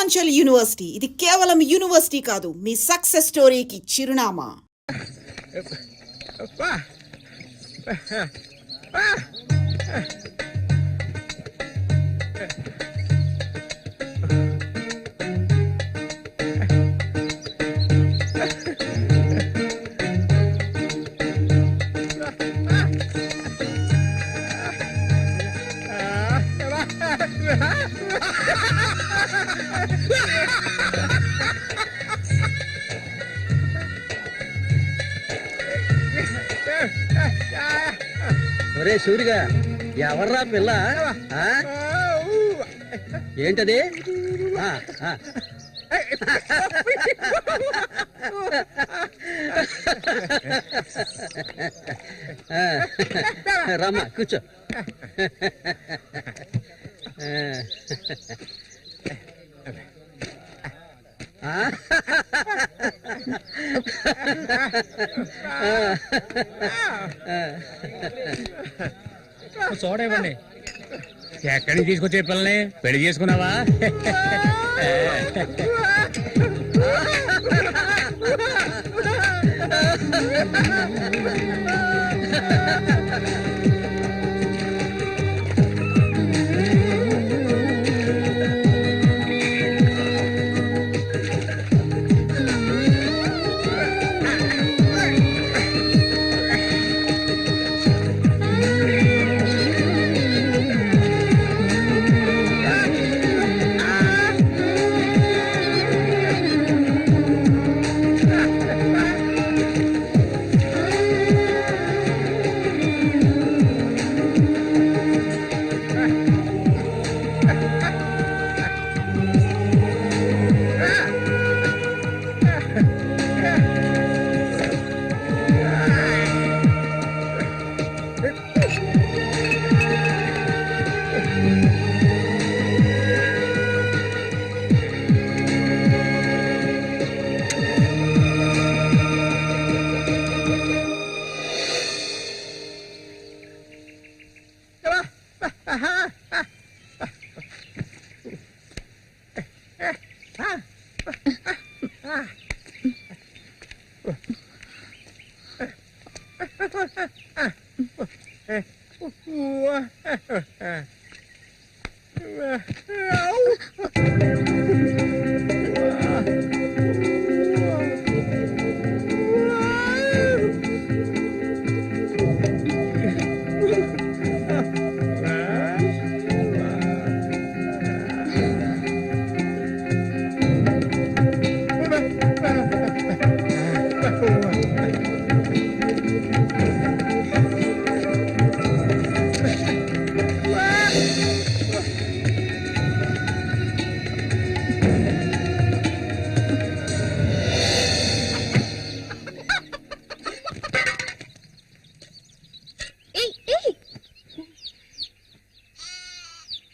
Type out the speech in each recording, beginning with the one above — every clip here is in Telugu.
ఉత్తరాంచల్ యూనివర్సిటీ ఇది కేవలం యూనివర్సిటీ కాదు, మీ సక్సెస్ స్టోరీకి చిరునామా. ఒరే సూరిగా, ఎవర్రా పిల్ల? ఏంటది? రమ్మా కూర్చో. చూడండి, ఎక్కడికి తీసుకొచ్చే పిల్లని పెళ్లి చేసుకున్నావా?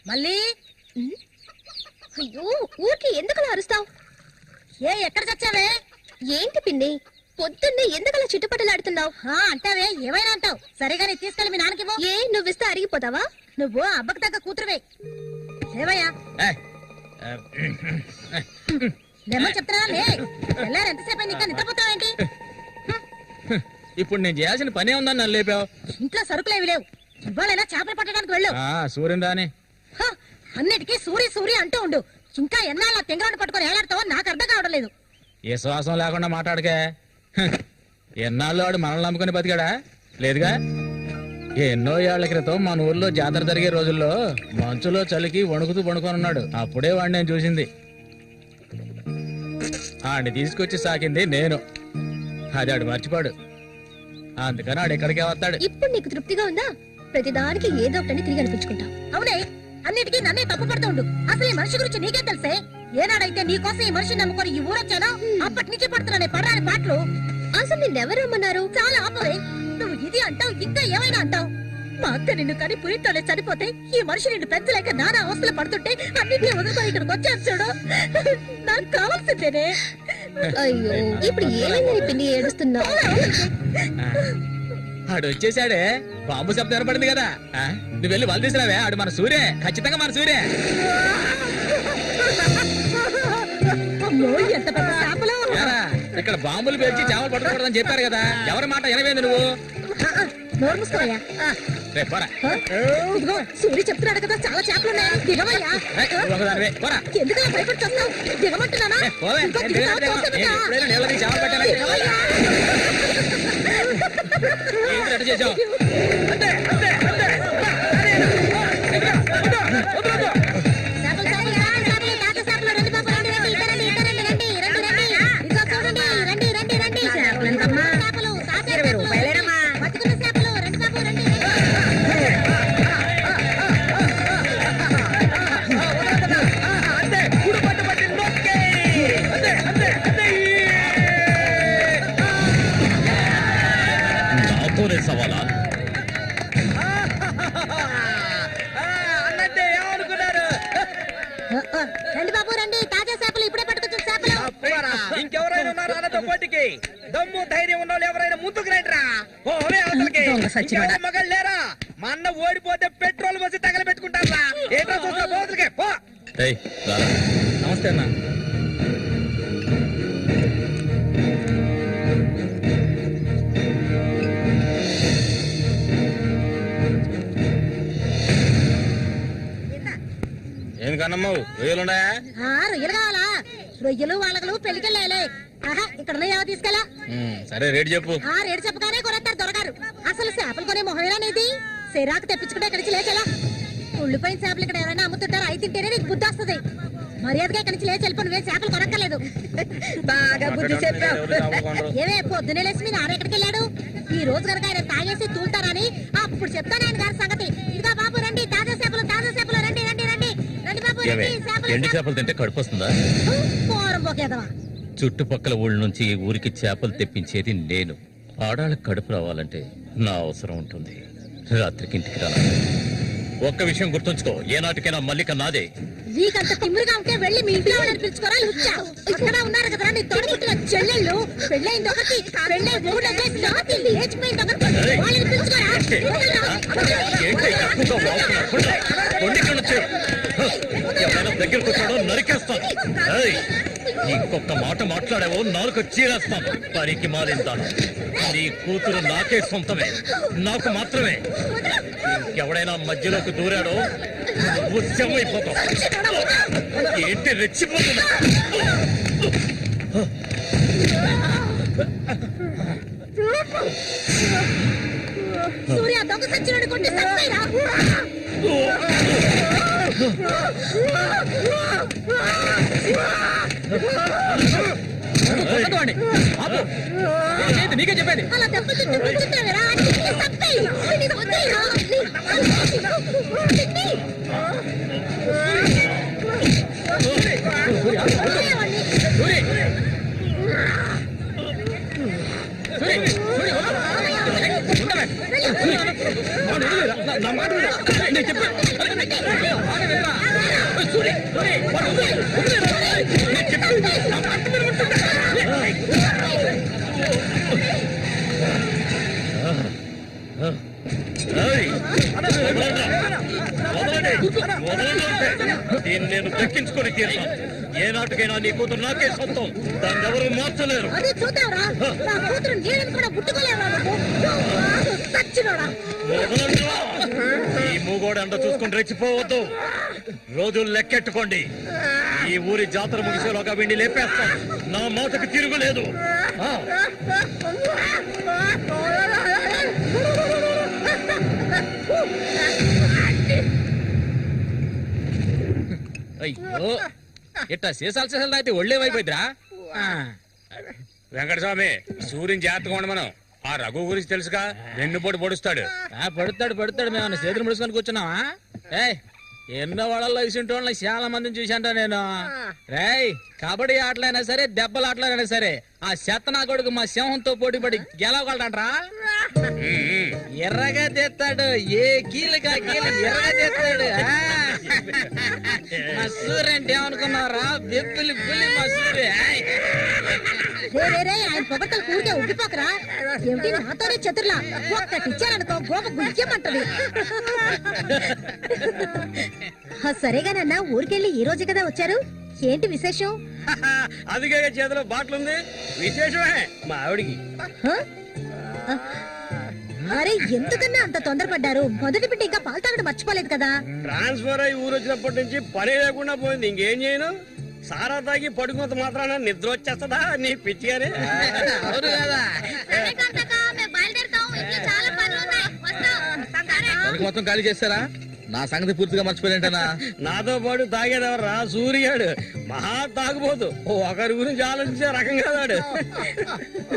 మళ్ళీ అయ్యో, ఊరికి ఎందుకలా అరుస్తావు? ఎక్కడ చచ్చావే? ఏంటి పిన్ని, పొద్దున్నే ఎందుకలా చిట్టుపట్టలాడుతున్నావు? అంటావే, ఏమైనా అంటావు. సరేగానే తీసుకెళ్ళి మీ నాన్నకి ఏ, నువ్విస్తే అరిగిపోతావా? నువ్వు అబ్బకు తగ్గ కూతురువే. ఏవయ్యా లేమని చెప్తున్నా, లే. వెళ్ళారు ఎంతసేపు ఇంకా నిద్రపోతావేంటి? ఇప్పుడు నేను చేయాల్సిన పనే ఉందని నన్ను లేపావు. ఇంట్లో సరుకులేవి లేవు. ఇవాళైనా చేపలు పట్టడానికి వెళ్ళు. సూర్యుని రాని అన్నిటికీ సూరి సూరి అంటూ ఉండు. ఇంకా ఎన్నాళ్ళ తెంగరాడు పట్టుకొని ఏలాడతావో నాకు అర్థం కావడం లేదు. ఏ శ్వాసం లేకుండా మాట్లాడకే. ఎన్నాళ్ళు వాడు మనల్ని నమ్ముకుని బతికాడా? లేదుగా. ఎన్నో ఏళ్ల క్రితం మన ఊర్లో జాతర జరిగే రోజుల్లో మంచులో చలికి వణుకుతూ పడుకొనున్నాడు. అప్పుడే వాడిని నేను చూసింది. ఆడిని తీసుకొచ్చి సాకింది నేను. అది ఆడు మర్చిపోడు. అందుకని ఆడు ఎక్కడికే వస్తాడు. ఇప్పుడు నీకు తృప్తిగా ఉందా? ప్రతిదానికి ఏదో ఒకటి తిరిగి అనిపించుకుంటావు. అవునే, అన్నిటికీ నన్నే తప్పు పడుతూ ఉండు. అసలు ఈ మనిషి గురించి నీకే తెలుసే. ఏనాడైతే నీకోసం ఈ మనిషిని నమ్ముకొని ఈ ఊరొచ్చానో అప్పటి నుంచి పడుతున్నానే పడరాని పాటలు. అసలు నిన్నెవరు రమ్మన్నారు? చాలా ఆపవే. నువ్వు ఇది అంటావు, ఇంకా ఏమైనా అంటావు. మా అత్త నిన్ను కని పురితోనే చనిపోతే ఈ మనిషి నిన్ను పెంచలేక నానా అవస్థలు పడుతుంటే అన్నింటినీ వదులుకొని ఇక్కడికి వచ్చాను చూడు. నాకు కావాల్సిందేనే. అయ్యో, ఇప్పుడు ఏమైందని పిన్ని ఏడుస్తున్నావు? ఆడు వచ్చేసాడే. బాంబు శబ్దం ఏర్పడింది కదా. నువ్వు వెళ్ళి వాళ్ళు తీసుకురావే. ఆడు మన సూర్య, ఖచ్చితంగా మన సూర్య. అమ్మో ఎంత పెద్ద చేపలు. ఏరా, ఇక్కడ బాంబులు పేర్చి చేపలు పట్టకూడదని చెప్పారు కదా, ఎవరి మాట వినవేంది నువ్వు? నోరు మూసుకోవయ్యా. రేపు పోరా. ఇదిగో సూర్య చెప్తున్నాడు కదా చాలా చేపలు ఉన్నాయి, దిగవయ్యా. ఏయ్, నువ్వు ఒకదానివే, పోరా. ఎందుకు భయపడి వస్తావు? దిగమంటున్నానా? ఏయ్, పోవే. ఇంకో నేను దిగుతావా? దిగను, తోసేదట. నేను ఎప్పుడైనా నీళ్ళ దిగి చేపలు పట్టానా? దిగవయ్యా. ఏంటి అటు చేసావు? అంతే, అంతే, అంతే. అరే, వద్దు, వద్దు, వద్దు. చేపలు, చేపలు, చేపలు, తాత చేపలు, రండి బాబు, రండి, రండి, ఇక రండి, ఇక రండి, రండి, రండి, రండి. ఇదిగో చూడండి, రండి, రండి, రండి. చేపలు, తాత చేపలు, బతుకున్న చేపలు, రండి బాబు, రండి, రండి. అంతే గుడి పట్టు పట్టి నొక్కే. అంతే అంతే అంతే. నాతోనే సవాలా? అన్నట్టే ఏమనుకున్నారు? రండి బాబు, రండి, తాజా చేపలు ఇప్పుడే పట్టుకొచ్చిన చేపలు. పోరా. ఇంకెవరైనా ఉన్నారా అన్నతో పోటీకి? దమ్ము ధైర్యం ఉన్న వాళ్ళు ఎవరైనా ముందుకు రండిరా. ఓవే అవతలకి. ఇంకెవరో మగాళ్ళు లేరా? మా అన్న ఓడిపోతే పెట్రోల్ పోసి తగలబెట్టుకుంటారా? ఏంటో చూస్తా పోతులకే పో. నమస్తే అన్న. ఎందుకన్నమ్మ రొయ్యలున్నాయా? రొయ్యలు కావాలా? రొయ్యలు వాళ్ళగలు పెళ్లికెళ్ళాలి. ఆహా, ఇక్కడ ఏమో తీసుకెళ్ళా. సరే రేటు చెప్పు. రేటు చెప్పగానే కొనేస్తారు దొరగారు. అసలు చేపలు కొనే మొహమేనేది? సిరాకు తెప్పించుకుంటే ఇక్కడికి లేచెలా. ఉళ్ళిపోయిన చేపలు ఇక్కడ ఎవరైనా అమ్ముతుంటారు, అయి తింటేనే నీకు బుద్ధి వస్తుంది. మర్యాదగా ఇక్కడి నుంచి లేచి వెళ్ళిపో, నువ్వే చేపలు కొనక్కర్లేదు. బాగా బుద్ధి చెప్పావు. ఏమే పొద్దునే లేచి మీ నాన్న ఎక్కడికి వెళ్ళాడు? ఈ రోజు కనుక ఆయన తాగేసి తూలుతారని అప్పుడు చెప్తాను ఆయన గారి సంగతి. ఇదిగో బాబు రండి, తాజా చేపలు, తాజా చేపలు, రండి, రండి, రండి, రండి బాబు, రండి. ఎండి చేపలు తింటే కడుపు వస్తుందా? పోరం పోకేదవా. చుట్టుపక్కల ఊళ్ళ నుంచి ఈ ఊరికి చేపలు తెప్పించేది నేను. ఆడాళ్ళకి కడుపు రావాలంటే నా అవసరం ఉంటుంది. రాత్రికి ఇంటికి రాను. ఒక్క విషయం గుర్తుంచుకో, ఏనాటికైనా మల్లిక నాదే. నీకంత తిమ్మిరిగా ఉంటే వెళ్ళి మీ ఇంట్లో వాళ్ళని పిలుచుకోరా. లుచ్చా ఇక్కడ ఉన్నారు కదా నీ తోడుపుట్టిన చెల్లెళ్ళు. పెళ్ళైంది ఒకటి, పెళ్ళై ఊళ్ళో లేచిపోయింది ఒకటి. వాళ్ళని పిలుచుకోరా. ఎవరైనా దగ్గరకు వచ్చాడో నరికేస్తాను. ఏయ్, ఇంకొక మాట మాట్లాడావో నాలుగు చీరేస్తాను. పనికి మారిందాను. నీ కూతురు నాకే సొంతమే, నాకు మాత్రమే. ఇంకెవడైనా మధ్యలోకి దూరాడో ఉత్సవమైపోతావు. ఏంటి రెచ్చిపోతున్నా? సూర్య దొంగ సచ్చినోడి కొట్టి చంపేరా. నీకే చెప్పేది. అలా దెబ్బతింటే కూర్చుంటావేరా. చంపేయి. నేను దక్కించుకొని తీరుతాను. ఏ నాటికైనా నీ కూతురు నాకే సొంతం. దాన్ని ఎవరు మార్చలేరు. అది చూద్దాంరా. నా కూతురు నీళ్ళని కూడా ముట్టుకోలేవా నువ్వు? సచ్చినోడా. ఈ మూగోడు అంత చూసుకుని రెచ్చిపోవద్దు. రోజులు లెక్కెట్టుకోండి. ఈ ఊరి జాతర ముగిసేలోగా వీడిని లేపేస్తాను. నా మాటకు తిరుగులేదు. అయ్యో, ఇట్టా సీసాలు అయితే ఒళ్ళేమైపోయిద్దిరా. వెంకటస్వామి, సూర్యుని జాగ్రత్తగా ఉండమను. ఆ రఘు గురించి తెలుసుగా, వెన్నుపోటు పొడుస్తాడు. పడుతాడు. మేము చేతులు ముడుచుకొని కూర్చున్నావా? ఏయ్, ఎన్నో వాళ్ళల్లో ఇసుంటి వాళ్ళని చాలా మందిని చూశాంట నేను. రేయ్, కబడ్డీ ఆటలైనా సరే, దెబ్బల ఆటలైనా సరే, ఆ శతనా కొడుకు మా సింహంతో పోటీపడి గెలవగలడంట్రా. ఎర్రగా తెస్తాడు, ఏ కీలుగా కీలు ఎర్రగా తెస్తాడు. మా సూర్య అంటే ఏమనుకున్నారా? బెబ్బులి బుల్లి మా సూర్య. ఆయన పొగట్టలు కూడితే ఉబ్బిపోకరా. ఏమిటి నాతోనే చతుర్లా? ఒక్కటి ఇచ్చారనుకో గోప గుయ్యమంటది. సరేగానన్నా, ఊరికెళ్ళి ఈ రోజు కదా వచ్చారు. ఏంటి విశేషం? అందుకే చేతిలో బాటిల్ ఉంది. విశేషమే మా ఆవిడికి. హ? అరే ఎందుకన్నా అంత తొందరపడ్డారు? మొదటి బిడ్డ ఇంకా పాలు తాగడం మర్చిపోలేదు కదా. ట్రాన్స్ఫర్ అయ్యి ఊరు వచ్చినప్పటి నుంచి పని లేకుండా పోయింది. ఇంకేం చేయను? సారా తాగి పడుకున్నంత మాత్రాన నిద్ర వచ్చేస్తుందా నీ పిచ్చిగానే? అవును కదా. పనికి మొత్తం ఖాళీ చేస్తారా? నా సంగతి పూర్తిగా మర్చిపోయింటనా? నాతో పాటు తాగేదెవర్రా? సూర్యాడు మహా తాగుపోతు. ఒకరి గురించి ఆలోచించే రకం కాదాడు.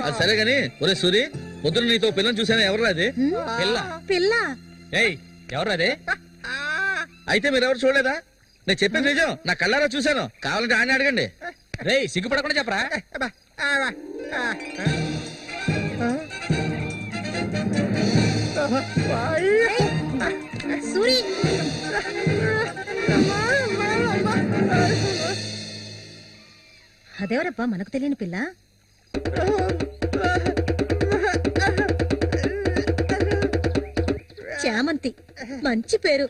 అది సరే గాని, ఒరే సూరి, పొద్దున నీతో పిల్లని చూసాను. ఎవరు అది పిల్ల? పిల్ల ఏయ్, ఎవరు అది? అయితే మీరెవరు చూడలేదా? నేను చెప్పేది నిజం, నా కళ్ళారా చూశాను. కావాలంటే ఆయన అడగండి. రేయ్, సిగ్గుపడకుండా చెప్పరా? సూరి అదేవరబ్బా మనకు తెలియని పిల్ల? చామంతి, మంచి పేరు.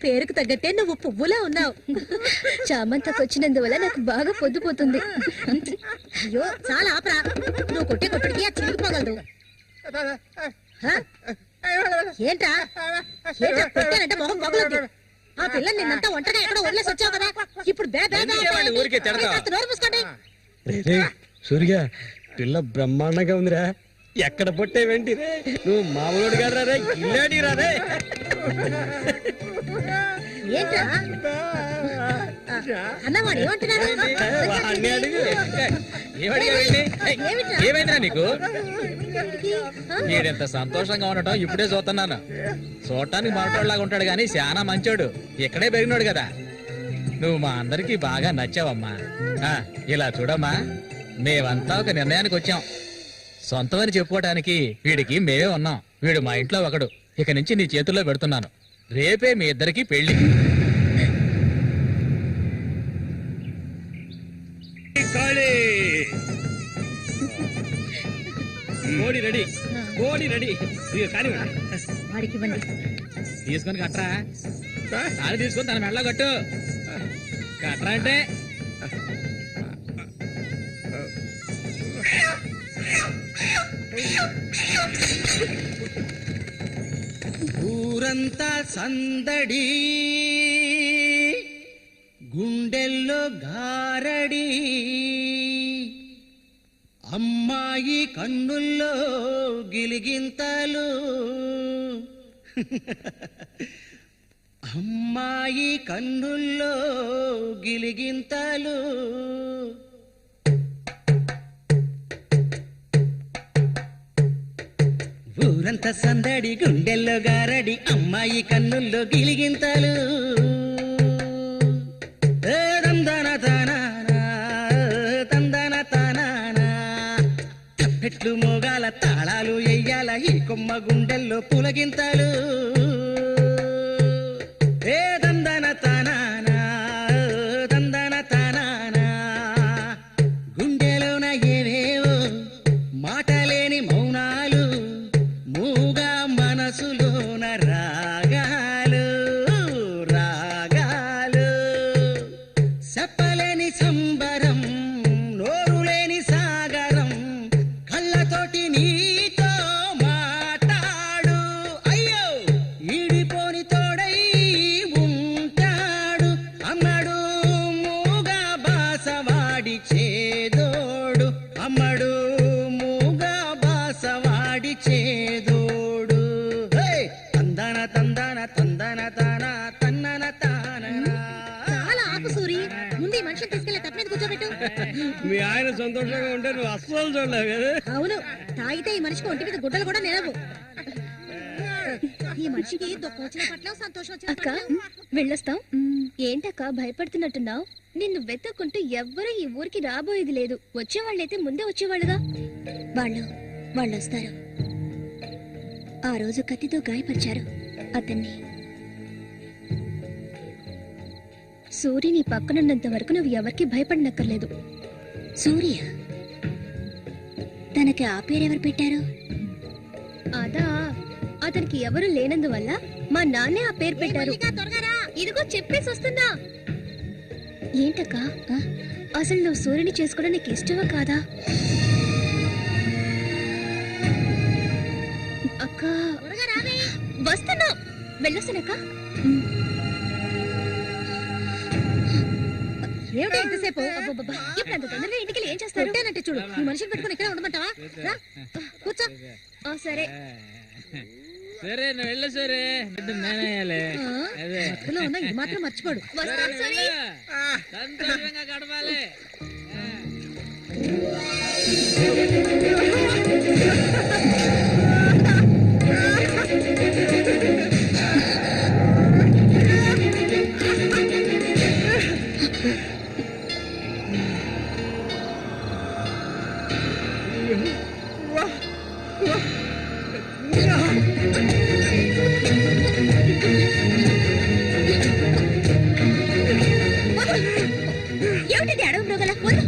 పేరుకు తగ్గట్టే నువ్వు పువ్వులా ఉన్నావు. చామంతకు వచ్చినందువల్ల నాకు బాగా పొద్దుపోతుంది. అయ్యో చాలా ఆపరా, నువ్వు కొట్టే కొట్టుడికి ఆ చిరిగిపోగలదు. హ? ఏంట్రా ఏంట్రా కొట్టానంటే మొహం పగులుద్ది. ఆ పిల్లని నిన్నంతా ఒంటరిగా ఎక్కడో వదిలేసి వచ్చావు కదా. ఇప్పుడు బే బే బే ఎందుకేవాడిని ఊరికే తిడతావ్? కాస్త నోరు మూసుకోండి. సూర్య, పిల్ల బ్రహ్మాండంగా ఉందిరా. ఎక్కడ పొట్టే వెంటి రే? నువ్వు మామూలు కాదురా రే, గిల్లాడి రా రే. ఏంట్రా అన్నవాడు ఏమంటున్నాడు? వాడిని అడుగు. ఏమైందిరా నీకు? మీరెంత సంతోషంగా ఉండటం ఇప్పుడే చూస్తున్నాను. చూడటానికి మాటోళ్ళలాగా ఉంటాడు గాని చాలా మంచోడు. ఇక్కడే పెరిగినాడు కదా. నువ్వు మా అందరికి బాగా నచ్చావమ్మా. ఇలా చూడమ్మా, మేమంతా ఒక నిర్ణయానికి వచ్చాం. సొంతమని చెప్పుకోవటానికి వీడికి మేమే ఉన్నాం. వీడు మా ఇంట్లో ఒకడు. ఇక నుంచి నీ చేతుల్లో పెడుతున్నాను. రేపే మీ ఇద్దరికి పెళ్లి. కోడి రెడీ, కోడి రెడీ. కానీ వాడికి ఇవ్వండి. తీసుకొని కట్టరా. తాళి తీసుకొని తన మెడలో కట్టు. కట్టరా అంటే ఊరంతా సందడి, గుండెల్లో గారడి, అమ్మాయి కన్నుల్లో గిలిగింతలు, అమ్మాయి కన్నుల్లో గిలిగింతలు. ఊరంతా సందడి, గుండెల్లో గారడి, అమ్మాయి కన్నుల్లో గిలిగింతలు. తందన తానానా, తందన తానానా. తప్పెట్లు మోగాల, తాళాలు ఎయ్యాల, ఈ కొమ్మ గుండెల్లో పులగింతలు. తందన తానానా, తందన తానానా. గుండెలోన ఏవేవో మాటలేని మౌనాలు, మూగా మనసులోన రాగాలు, రాగాలు. చెప్పలేని సంబరం, నోరులేని సాగరం, కళ్ళతోటి నీతో మాట్లాడు. అయ్యో ఈడిపోని తోడై ఉంటాడు, అమ్మడు మూగా బాసవాడి చేదోడు, అమ్మడు మూగా బాసవాడి చేదోడు. తందన తందన తందన తాన తన్నన తాననా. చాలా ఆపు సూరి, ముందు ఈ మనిషిని తీసుకెళ్లి తప్ప మీద కూర్చోబెట్టు. మీ ఆయన సంతోషంగా ఉంటే నువ్వు అస్సలు చూడలేవు కదా. అవును, తాగితే ఈ మనిషికి ఒంటి మీద గుడ్డలు కూడా నిలవు. ఈ మనిషికి దుఃఖం వచ్చిన పట్ల సంతోషం వచ్చిన అక్క పట్ల. వెళ్ళొస్తాం. ఏంటక్క భయపడుతున్నట్టున్నావు? నిన్ను వెతుక్కుంటూ ఎవ్వరూ ఈ ఊరికి రాబోయేది లేదు. వచ్చేవాళ్ళైతే ముందే వచ్చేవాళ్ళుగా. వాళ్ళు వస్తారు. ఆ రోజు కత్తితో గాయపరిచారు అతన్ని. సూర్య నీ పక్కనున్నంత వరకు నువ్వు ఎవరికి భయపడనక్కర్లేదు. సూర్య తనకి ఆ పేరెవరు పెట్టారు? అదా, అతనికి ఎవరు లేనందువల్ల మా నాన్నే ఆ పేరు పెట్టారు. ఇదిగో చెప్పేసి వస్తున్నా. ఏంటక్క? అసలు నువ్వు సూర్యుని చేసుకోవడం నీకు ఇష్టమా కాదా? అక్క వస్తున్నా, వెళ్ళొస్తానక్క. ఏమిటి ఎంతసేపు? అబ్బబ్బబ్బా, ఇప్పుడు అంత తొందరగా ఇంటికి వెళ్ళి ఏం చేస్తారు? అంటే చూడు, ఈ మనిషిని పెట్టుకుని ఇక్కడ ఉండమంటావా? రా, కూర్చో. సరే. సరే నువ్వు వెళ్ళు సరే, నేనేయాలి. అదే బతుకులో ఉన్న ఇది మాత్రం మర్చిపోడు. వస్తాను సూరి. సంతోషంగా గడపాలి. ఏమిటి అడవి మృగాల వద్దు.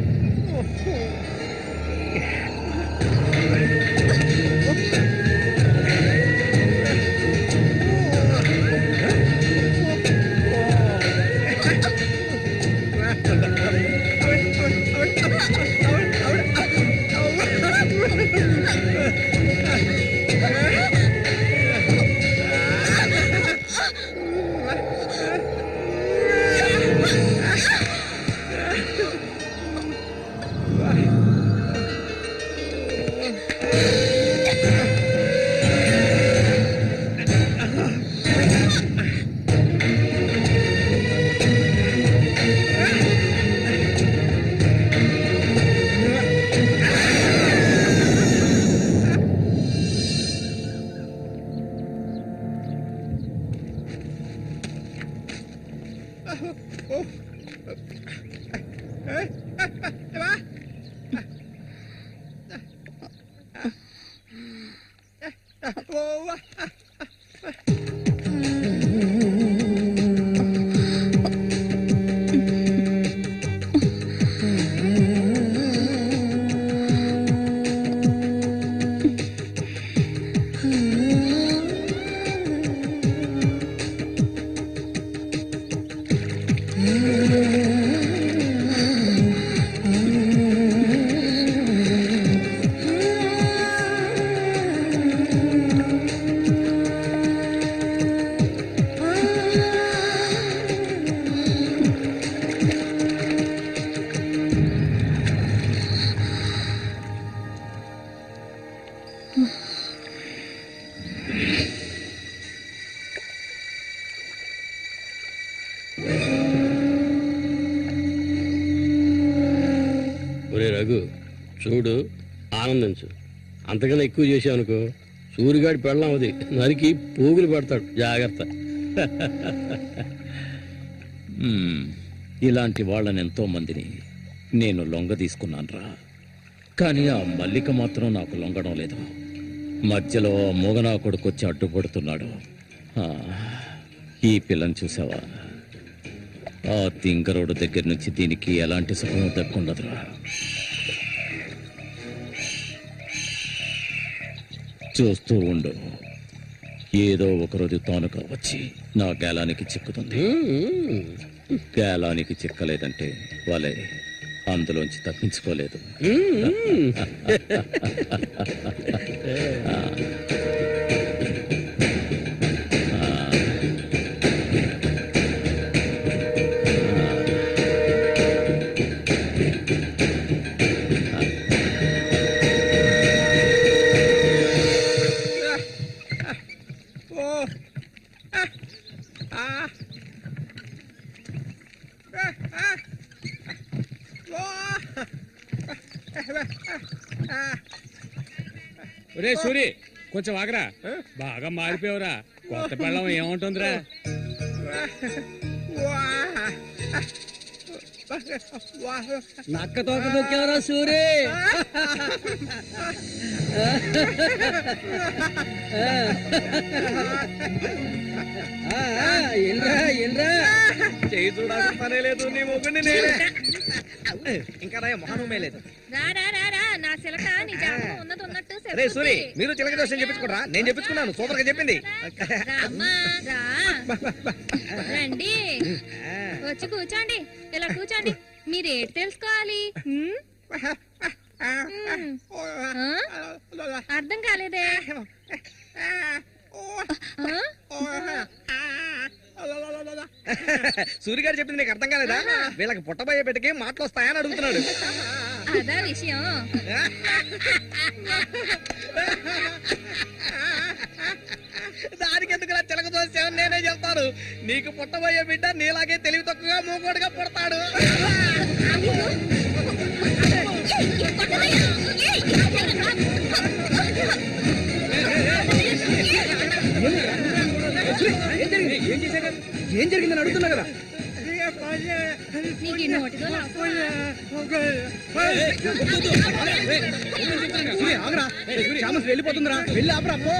రఘు చూడు, ఆనందించు. అంతకన్నా ఎక్కువ చేసావనుకో సూరిగాడి పెళ్ళం అది నరికి పోగులు పెడతాడు. జాగ్రత్త. ఇలాంటి వాళ్ళని ఎంతో మందిని నేను లొంగ తీసుకున్నానురా. కానీ ఆ మల్లిక మాత్రం నాకు లొంగడం లేదు. మధ్యలో మూగనా కొడుకొచ్చి అడ్డుపడుతున్నాడు. ఈ పిల్లని చూసావా? ఆ తింగరోడు దగ్గర నుంచి దీనికి ఎలాంటి సుఖం దక్కుండదురా. చూస్తూ ఉండు, ఏదో ఒకరోజు తానుగా వచ్చి నా గేలానికి చిక్కుతుంది. గేలానికి చిక్కలేదంటే వాళ్ళే అందులోంచి తప్పించుకోలేదు. ఒరే సూరి, కొంచెం ఆగరా. బాగా మారిపోయావురా. కొత్త పెళ్ళం ఏముంటుందిరా? నక్క తోక దొక్కేవరా సూరి. చేయి చూడాల్సిన పనే లేదు, నీ మొగ్గుని నేనే. ఇంకా మొహమే లేదు. రే సూరి, మీరు చిలక దోషం చెప్పించుకోరా? నేను చెప్పించుకున్నాను, సూపర్ గా చెప్పింది. రండి, వచ్చి కూర్చోండి. ఇలా కూర్చోండి. మీరేటి తెలుసుకోవాలి అర్థం కాలేదే సూర్య గారు చెప్పింది నీకు అర్థం కాలేదా? వీళ్ళకి పుట్టబోయే బిడ్డకి మాటలు వస్తాయని అడుగుతున్నాడు. అదా విషయం. దానికి ఎందుకు చిలక దోసావు? నేనే చెప్తాను. నీకు పుట్టబోయే బిడ్డ నీలాగే తెలివి తక్కువగా మూకోడుగా పుడతాడు. ఏం జరిగిందని అడుగుతున్నా కదా. నీకు ఈ నోటితో వెళ్ళిపోతుందిరా, వెళ్ళి ఆపరా పో.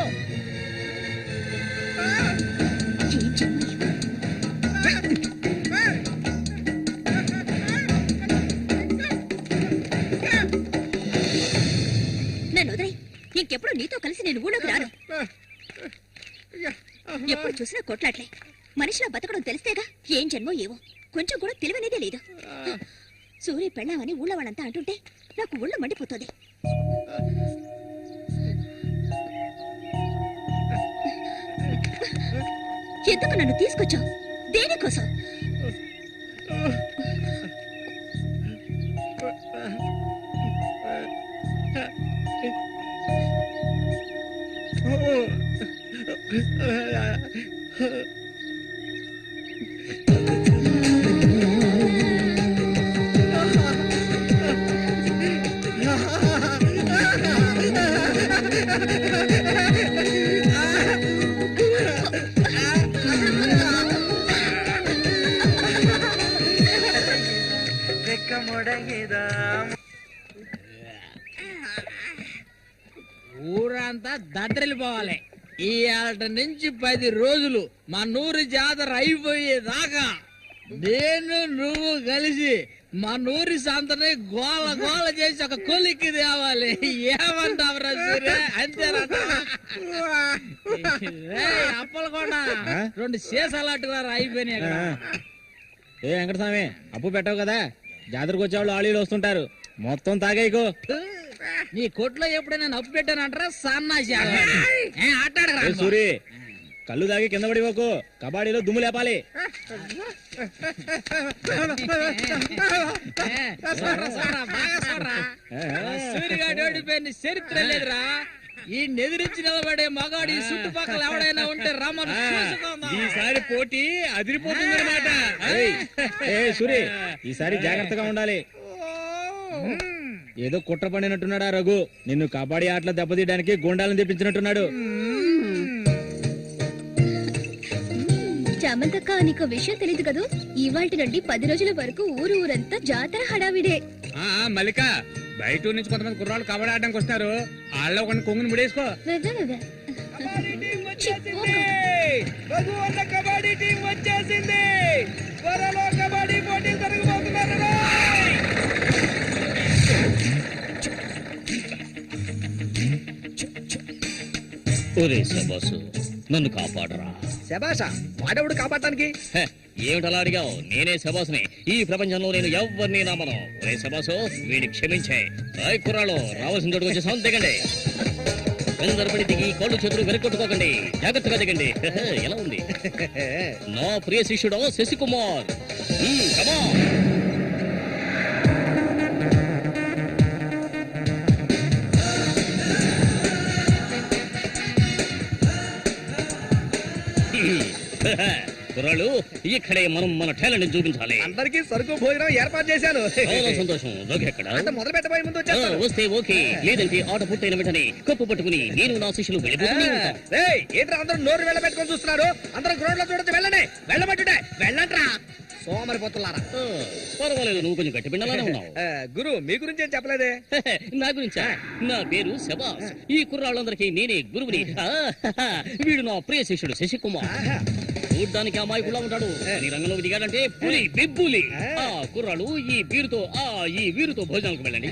నన్ను వదిలేయ్. ఇంకెప్పుడు నీతో కలిసి నేను ఊళ్ళోకి రాను. ఎప్పుడు చూసినా కొట్లాట్లే. మనిషిలా బతకడం తెలిస్తేగా. ఏం జన్మో ఏవో, కొంచెం కూడా తెలివనేదే లేదు. సూర్య పెళ్ళామని ఊళ్ళో వాళ్ళంతా అంటుంటే నాకు ఊళ్ళో మండిపోతుంది. ఎందుకు నన్ను తీసుకొచ్చావు? దేనికోసం? ఊరంతా దద్దరిల్లిపోవాలి. ఈ ఏట నుంచి 10 రోజులు మా నూరు జాతర అయిపోయేదాకా నేను నువ్వు కలిసి మా నూరి సంతని గోల గోల చేసి ఒక కొలిక్కి తేవాలి. ఏమంటావురా సూర్య? అంతేనట. అప్పలకొండ 2 సీసాలు అట్టుకున్నారు, అయిపోయినాయి. ఏ వెంకటస్వామి, అప్పు పెట్టావు కదా, జాతరకు వచ్చేవాళ్ళు ఆళీలు వస్తుంటారు, మొత్తం తాగేయకు. నీ కొట్లో ఎప్పుడైనా నప్పు పెట్టానంటారా? సన్నాసి ఏ సూరి, కళ్ళు తాగి కింద పడిపోకు, కబాడీలో దుమ్ము లేపాలి. సూర్యగాడు ఓడిపోయిన చరిత్ర లేదురా. ఈ నెదిరించి నిలబడే మగాడు ఈ చుట్టుపక్కల ఎవడైనా ఉంటే రమ్మను. ఈసారి పోటీ అదిరిపోతుందన్నమాట. ఏ సూరి, ఈసారి జాగ్రత్తగా ఉండాలి. ఏదో కుట్ర పడినట్టున్నాడా రఘు? నిన్ను కబడ్డీ ఆటలో దెబ్బతీయడానికి గుండాలను తెప్పించినట్టున్నాడు. చామంతక్క, నీకు విషయం తెలీదు కదూ. ఇవాల్టి నుండి 10 రోజుల వరకు ఊరంతా జాతర హడావిడే. మల్లిక, బయట ఊరు నుంచి కొంతమంది కుర్రాళ్ళు కబడ్డీ ఆడడానికి వస్తారు. వాళ్ళలో కొన్ని కొంగుని ముడేసుకో. కబడ్డీ టీం వచ్చేసింది. త్వరలో కబడ్డీ పోటీ జరగబోతున్నారు. ఒరే శబాసు, నన్ను కాపాడరా. శబాష, వాడెవడు కాపాడటానికి? ఏమిటలా అడిగావు? నేనే శబాసుని. ఈ ప్రపంచంలో నేను ఎవరిని నమ్మను. ఒరే శబాసు, వీడిని క్షమించే. కుర్రాళ్ళు రావాల్సిన చోటుకు వచ్చేసాం, దిగండి. వెందరపడి దిగి కాళ్ళు చేతులు వెనకొట్టుకోకండి, జాగ్రత్తగా దిగండి. ఎలా ఉంది నా ప్రియ శిష్యుడు శశికుమార్? కుర్రాళ్ళు, ఇక్కడే మనం మన టాలెంట్ చూపించాలి. అందరికీ సరుకు భోజనం ఏర్పాటు చేశాను. చాలా సంతోషం. ఎక్కడ మొదలు పెట్టబోయే ముందు వచ్చేస్తాను. వస్తే ఓకే, లేదంటే ఆట పూర్తయిన వెంటనే కప్పు పట్టుకుని నేను నా శిష్యులు వెళ్ళిపోతూనే ఉంటాం. ఏంట్రా అందరూ నోరు వెళ్ళబెట్టుకొని చూస్తున్నారు? అందరూ గ్రౌండ్ లో చూడొచ్చు. వెళ్ళండి, వెళ్ళబట్టుంటే వెళ్ళంట్రా సోమరిపోతున్నారా. పర్వాలేదు, నువ్వు కొంచెం గట్టి పిండాలనే ఉన్నావు. గురు, మీ గురించి ఏం చెప్పలేదే? నా గురించా? నా పేరు శబాస్. ఈ కుర్రాళ్ళందరికీ నేనే గురువుని. వీడు నా ప్రియ శిష్యుడు శశికుమార్. చూడ్డానికి అమాయకులా ఉంటాడు, నీ రంగంలోకి దిగాడంటే పులి బిబ్బులి. కుర్రాళ్ళు, ఈ వీరుతో భోజనాలకు వెళ్ళండి.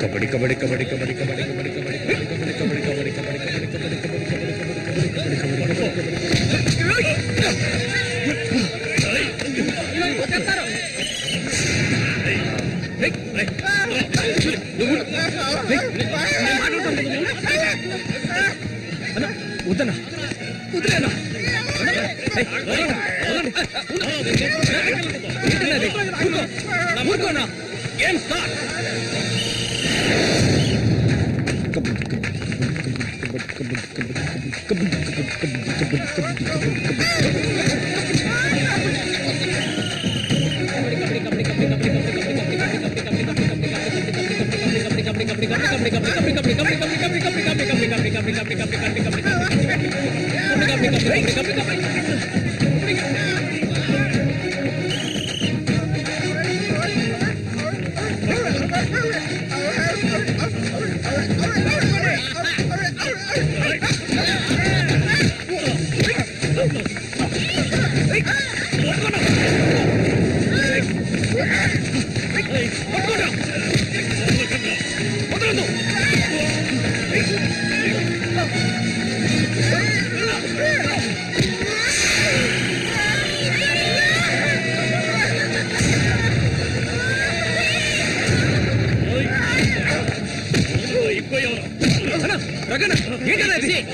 కబడ్డీ కబడ్డీ కబడ్డీ కబడ్డీ కబడ్డీ కబడ్డీ కబడ్డీ కబడ్డీ కబడ్డీ కబడ్డీ కబడ్డీ కబడ్డీ కబడ్డీ వద్దన్నా వదిలేనా ఊరుకోనా ఏం సార్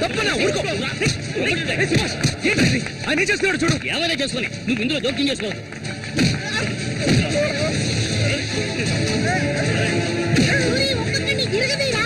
తప్పనా ఊరుకో. ఏయ్, సుభాష్, ఏంటిది? ఆయన ఏం చేస్తున్నాడు చూడు. ఏమైనా చేసుకొని నువ్వు ఇందులో జోక్యం చేసుకోవద్దు. సూరి, ఒక్కొక్కడిని తిరగవేరా.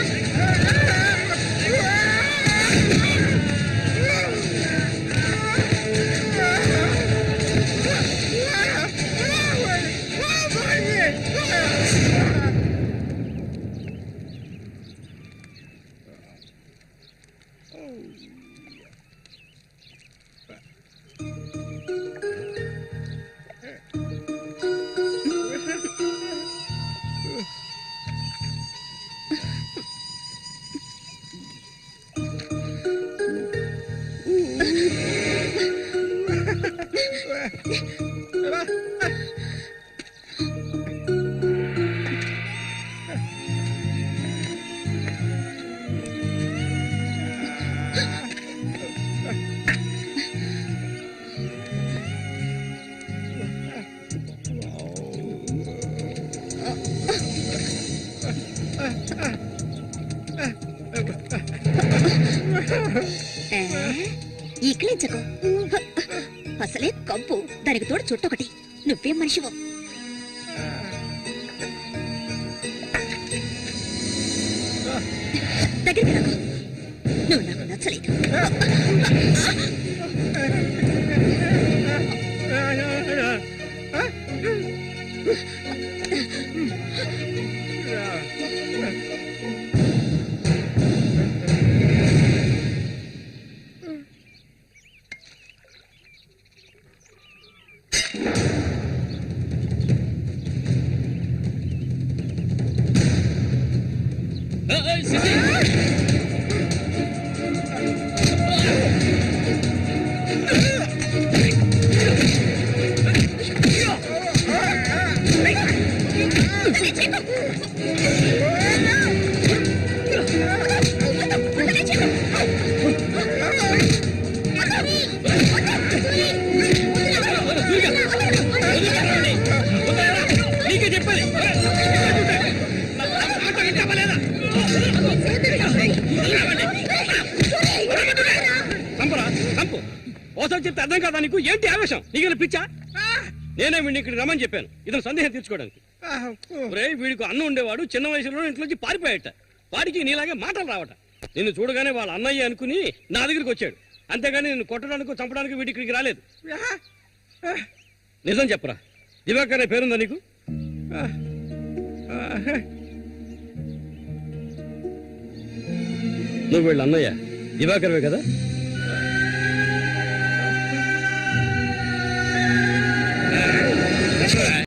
ఈకిలించకు, అసలే కంపు, దానికి తోడు చుట్టొకటి. నువ్వేం మనిషివో. దగ్గరికి రాకు, నువ్వు నాకు నచ్చలేదు. నీకే చెప్పాలి. చంపు ఓసారి చెప్తే అర్థం కాదా నీకు? ఏంటి ఆవేశం? నీకు పిచ్చా? నేనే వీడిని ఇక్కడ రమ్మని చెప్పాను ఇతను సందేహం తీర్చుకోవడానికి. వీడికి అన్నం ఉండేవాడు, చిన్న వయసులో ఇంట్లోంచి పారిపోయాట. వాడికి నీలాగే మాటలు రావట. నిన్ను చూడగానే వాళ్ళ అన్నయ్య అనుకుని నా దగ్గరికి వచ్చాడు. అంతేగాని నిన్ను కొట్టడానికి చంపడానికి వీడి ఇక్కడికి రాలేదు. నిజం చెప్పరా, దివాకర్ అనే పేరుందా నీకు? నువ్వు వీళ్ళ అన్నయ్య దివాకర్వే కదా?